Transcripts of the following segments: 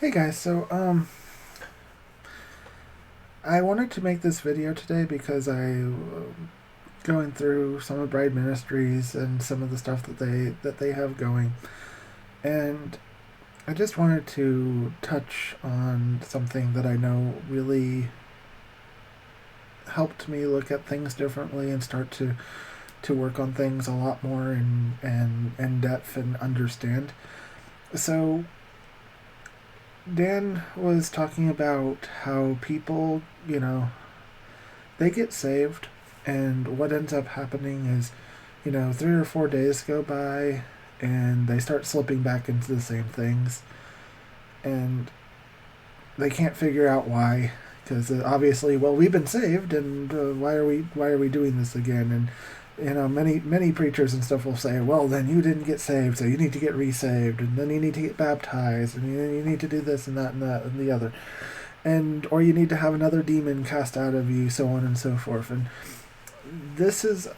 Hey guys, I wanted to make this video today because going through some of Bride Ministries and some of the stuff that they have going, and I just wanted to touch on something that I know really helped me look at things differently and start to work on things a lot more and in depth and understand. So Dan was talking about how people, they get saved, and what ends up happening is, 3 or 4 days go by, and they start slipping back into the same things, and they can't figure out why. Because obviously, well, we've been saved, and why are we doing this again? And many preachers and stuff will say, well, then you didn't get saved, so you need to get resaved, and then you need to get baptized, and you need to do this and that and that and the other, and or you need to have another demon cast out of you, so on and so forth. And this is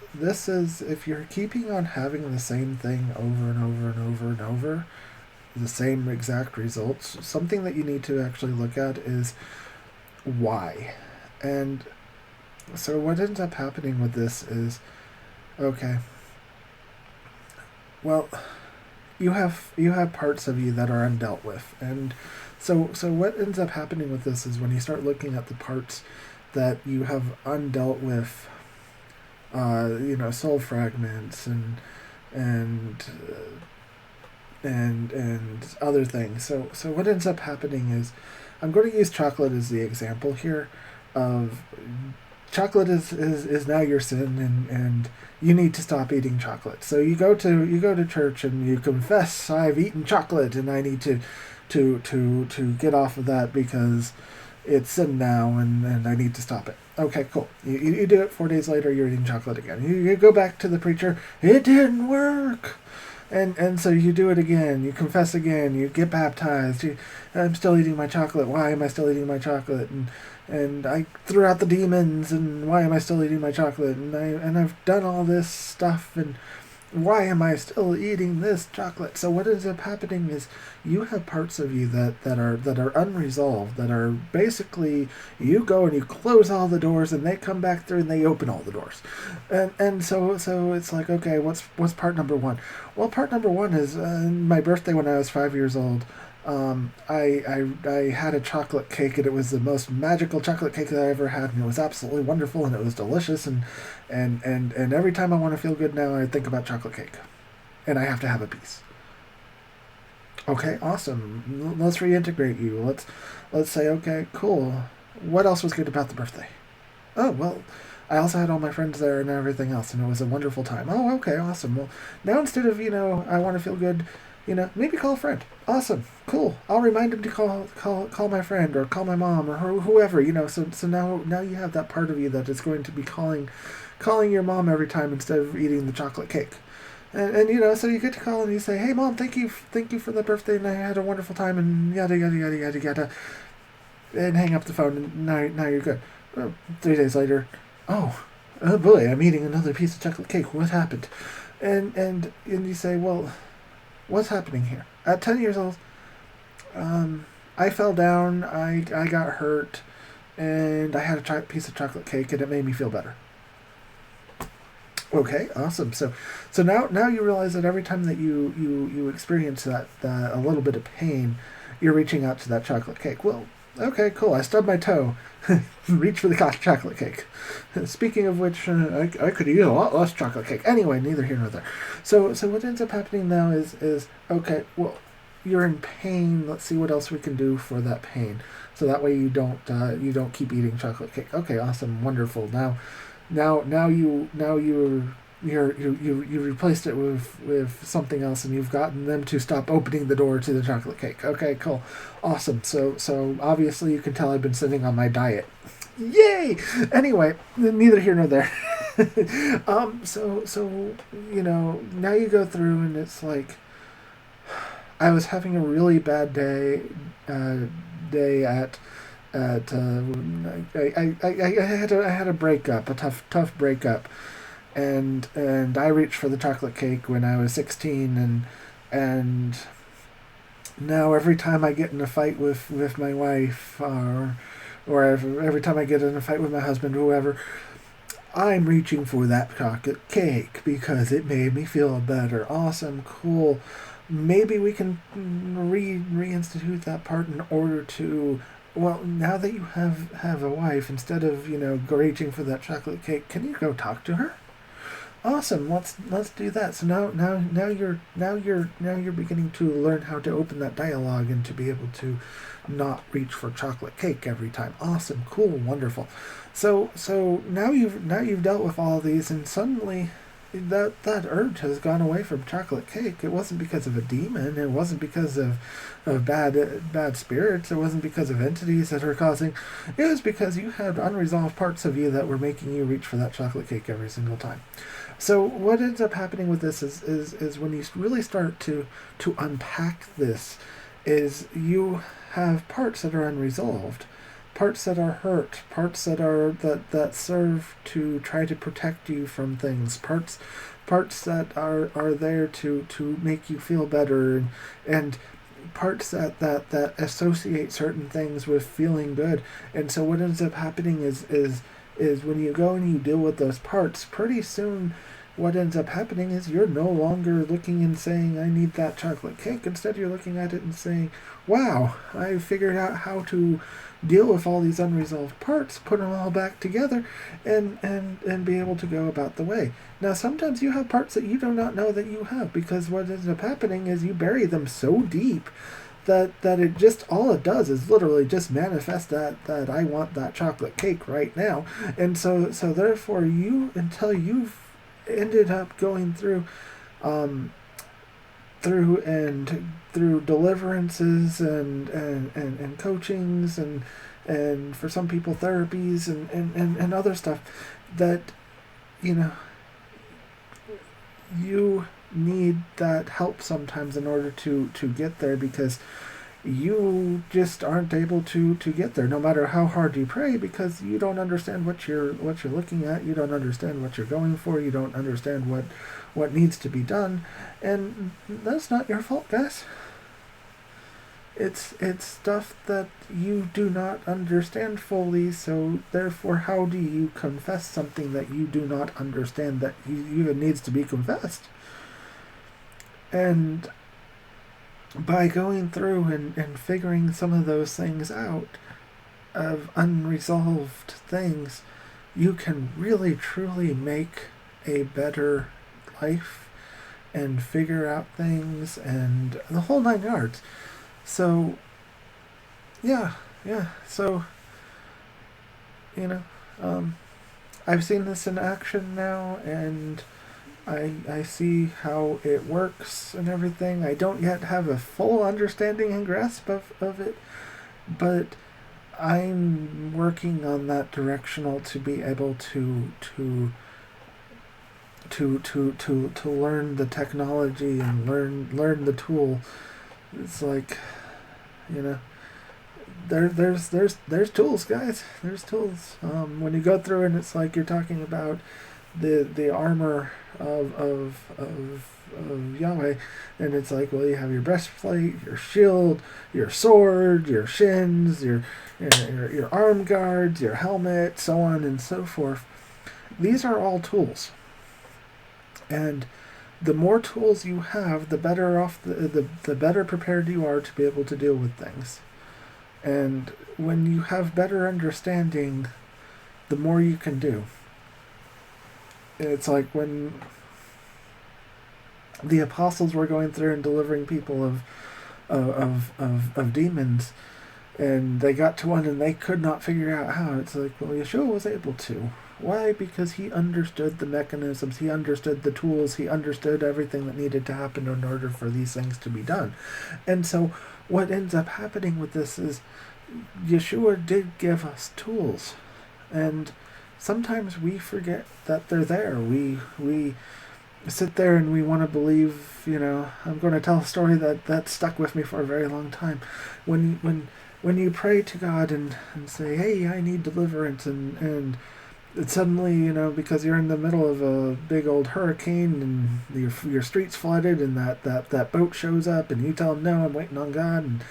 if you're keeping on having the same thing over and over and over and over, the same exact results, something that you need to actually look at is why. And so what ends up happening with this is, okay, well, you have parts of you that are undealt with, and so what ends up happening with this is when you start looking at the parts that you have undealt with, soul fragments and and other things. So what ends up happening is, I'm going to use chocolate as the example here. Of chocolate is now your sin, and you need to stop eating chocolate. So you go to church and you confess, I've eaten chocolate and I need to get off of that because it's sin now, and I need to stop it. Okay, cool. You do it 4 days later, you're eating chocolate again. You go back to the preacher, it didn't work. And so you do it again, you confess again, you get baptized, I'm still eating my chocolate, why am I still eating my chocolate? And I threw out the demons, and why am I still eating my chocolate? And I've done all this stuff, and why am I still eating this chocolate? So what ends up happening is, you have parts of you that are unresolved, that are basically, you go and you close all the doors, and they come back through and they open all the doors. And so it's like, okay, what's part number one? Well, part number one is, my birthday when I was 5 years old. I had a chocolate cake, and it was the most magical chocolate cake that I ever had, and it was absolutely wonderful, and it was delicious, and every time I want to feel good now, I think about chocolate cake, and I have to have a piece. Okay, awesome. Let's reintegrate you. Let's say, okay, cool. What else was good about the birthday? Oh, well, I also had all my friends there and everything else, and it was a wonderful time. Oh, okay, awesome. Well, now instead of, I want to feel good, maybe call a friend. Awesome, cool. I'll remind him to call my friend, or call my mom, or whoever. So now you have that part of you that is going to be calling your mom every time instead of eating the chocolate cake. And so you get to call and you say, hey mom, thank you for the birthday, and I had a wonderful time, and yada yada yada yada yada, and hang up the phone, and now you're good. 3 days later, oh, oh boy, I'm eating another piece of chocolate cake. What happened? And you say, well, what's happening here? At 10 years old, I fell down. I got hurt, and I had a piece of chocolate cake, and it made me feel better. Okay, awesome. So now you realize that every time that you experience that a little bit of pain, you're reaching out to that chocolate cake. Well, okay, cool. I stubbed my toe. Reach for the chocolate cake. Speaking of which, I could eat a lot less chocolate cake. Anyway, neither here nor there. So what ends up happening now is, okay, well, you're in pain. Let's see what else we can do for that pain. So that way you don't keep eating chocolate cake. Okay, awesome, wonderful. Now you replaced it with something else, and you've gotten them to stop opening the door to the chocolate cake. Okay, cool, awesome. So obviously you can tell I've been sitting on my diet. Yay! Anyway, neither here nor there. So now you go through, and it's like, I was having a really bad day at I had a breakup, a tough breakup, and I reached for the chocolate cake when I was 16, and Now every time I get in a fight with my wife, or every time I get in a fight with my husband, or whoever, I'm reaching for that chocolate cake because it made me feel better. Awesome, cool. Maybe we can reinstitute that part in order to. Well, now that you have a wife, instead of reaching for that chocolate cake, can you go talk to her? Awesome. Let's do that. So now you're beginning to learn how to open that dialogue and to be able to not reach for chocolate cake every time. Awesome. Cool. Wonderful. So now you've dealt with all of these, and suddenly that urge has gone away from chocolate cake. It wasn't because of a demon. It wasn't because of bad spirits. It wasn't because of entities that are causing. It was because you had unresolved parts of you that were making you reach for that chocolate cake every single time. So what ends up happening with this is when you really start to unpack this, is you have parts that are unresolved, parts that are hurt, parts that serve to try to protect you from things, parts that are there to make you feel better, and parts that associate certain things with feeling good. And so what ends up happening is when you go and you deal with those parts, pretty soon what ends up happening is you're no longer looking and saying, I need that chocolate cake. Instead, you're looking at it and saying, wow, I figured out how to deal with all these unresolved parts, put them all back together, and be able to go about the way. Now, sometimes you have parts that you do not know that you have, because what ends up happening is you bury them so deep that it just, all it does is literally just manifest that I want that chocolate cake right now. And so therefore until you've ended up going through deliverances and coachings and for some people therapies and other stuff, that you need that help sometimes in order to get there, because you just aren't able to get there no matter how hard you pray, because you don't understand what you're looking at, you don't understand what you're going for, you don't understand what needs to be done. And that's not your fault, guys. It's stuff that you do not understand fully, so therefore how do you confess something that you do not understand that even needs to be confessed? And by going through and figuring some of those things out, of unresolved things, you can really truly make a better life and figure out things and the whole 9 yards. So yeah, so I've seen this in action now, and I see how it works and everything. I don't yet have a full understanding and grasp of it, but I'm working on that directional to be able to learn the technology and learn the tool. It's like, there's tools, guys. There's tools. When you go through and it's like you're talking about the armor of Yahweh, and it's like, well, you have your breastplate, your shield, your sword, your shins, your arm guards, your helmet, so on and so forth. These are all tools, and the more tools you have, the better off the better prepared you are to be able to deal with things. And when you have better understanding, the more you can do. It's like when the apostles were going through and delivering people of demons, and they got to one and they could not figure out how. It's like, well, Yeshua was able to. Why? Because he understood the mechanisms, he understood the tools, he understood everything that needed to happen in order for these things to be done. And so what ends up happening with this is Yeshua did give us tools, and sometimes we forget that they're there. We sit there and we want to believe, I'm going to tell a story that stuck with me for a very long time. When you pray to God and say, hey, I need deliverance, and suddenly, because you're in the middle of a big old hurricane and your street's flooded, and that boat shows up, and you tell them, no, I'm waiting on God, and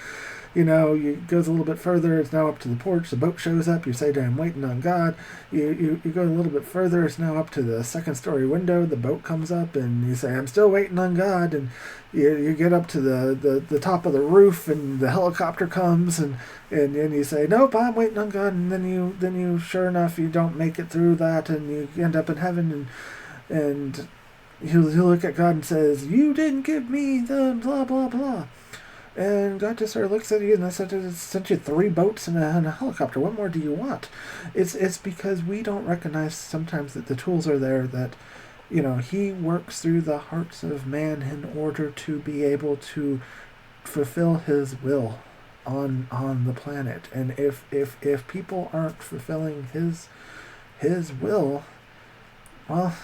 it goes a little bit further. It's now up to the porch. The boat shows up. You say, I'm waiting on God. You go a little bit further. It's now up to the second story window. The boat comes up, and you say, I'm still waiting on God. And you get up to the top of the roof, and the helicopter comes, and you say, nope, I'm waiting on God. And then you sure enough, you don't make it through that, and you end up in heaven, and he'll look at God and says, you didn't give me the blah blah blah. And God just sort of looks at you and sent you 3 boats and a helicopter. What more do you want? It's because we don't recognize sometimes that the tools are there, that He works through the hearts of man in order to be able to fulfill His will on the planet. And if people aren't fulfilling His will, well,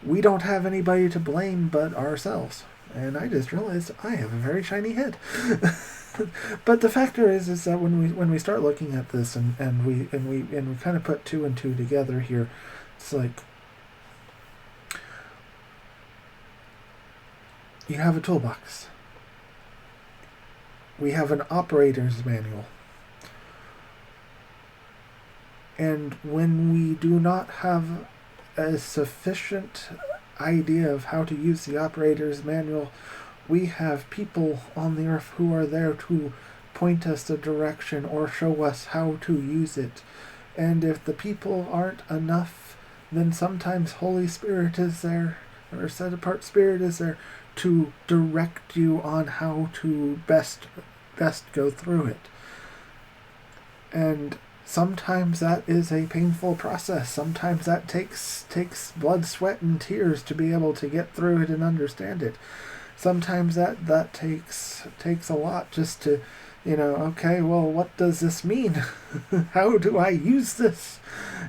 we don't have anybody to blame but ourselves. And I just realized I have a very shiny head. But the factor is that when we start looking at this and we kind of put 2 and 2 together here, it's like you have a toolbox. We have an operator's manual. And when we do not have a sufficient idea of how to use the operator's manual, we have people on the earth who are there to point us the direction or show us how to use it. And if the people aren't enough, then sometimes Holy Spirit is there, or set apart Spirit is there to direct you on how to best go through it. And sometimes that is a painful process. Sometimes that takes blood, sweat, and tears to be able to get through it and understand it. Sometimes that takes a lot just to, okay, well, what does this mean? How do I use this?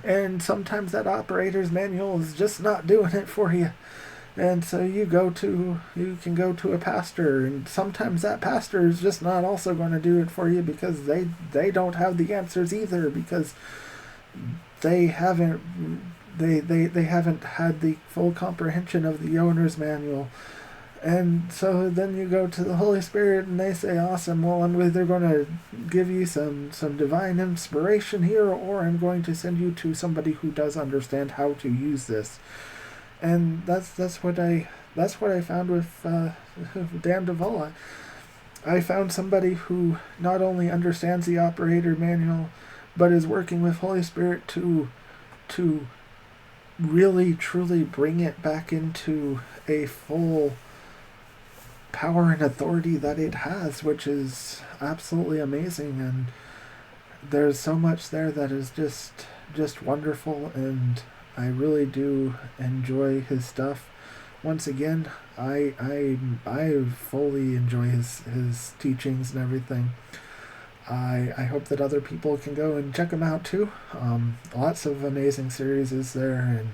And sometimes that operator's manual is just not doing it for you. And so you can go to a pastor, and sometimes that pastor is just not also going to do it for you because they don't have the answers either, because they haven't had the full comprehension of the owner's manual. And so then you go to the Holy Spirit and they say, awesome, well, I'm either going to give you some divine inspiration here, or I'm going to send you to somebody who does understand how to use this. And that's what I found with Dan Duvall. I found somebody who not only understands the operator manual, but is working with Holy Spirit to really truly bring it back into a full power and authority that it has, which is absolutely amazing. And there's so much there that is just wonderful, and I really do enjoy his stuff. Once again, I fully enjoy his teachings and everything. I hope that other people can go and check him out too. Lots of amazing series is there, and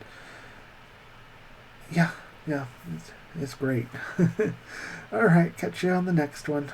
yeah, it's great. All right, catch you on the next one.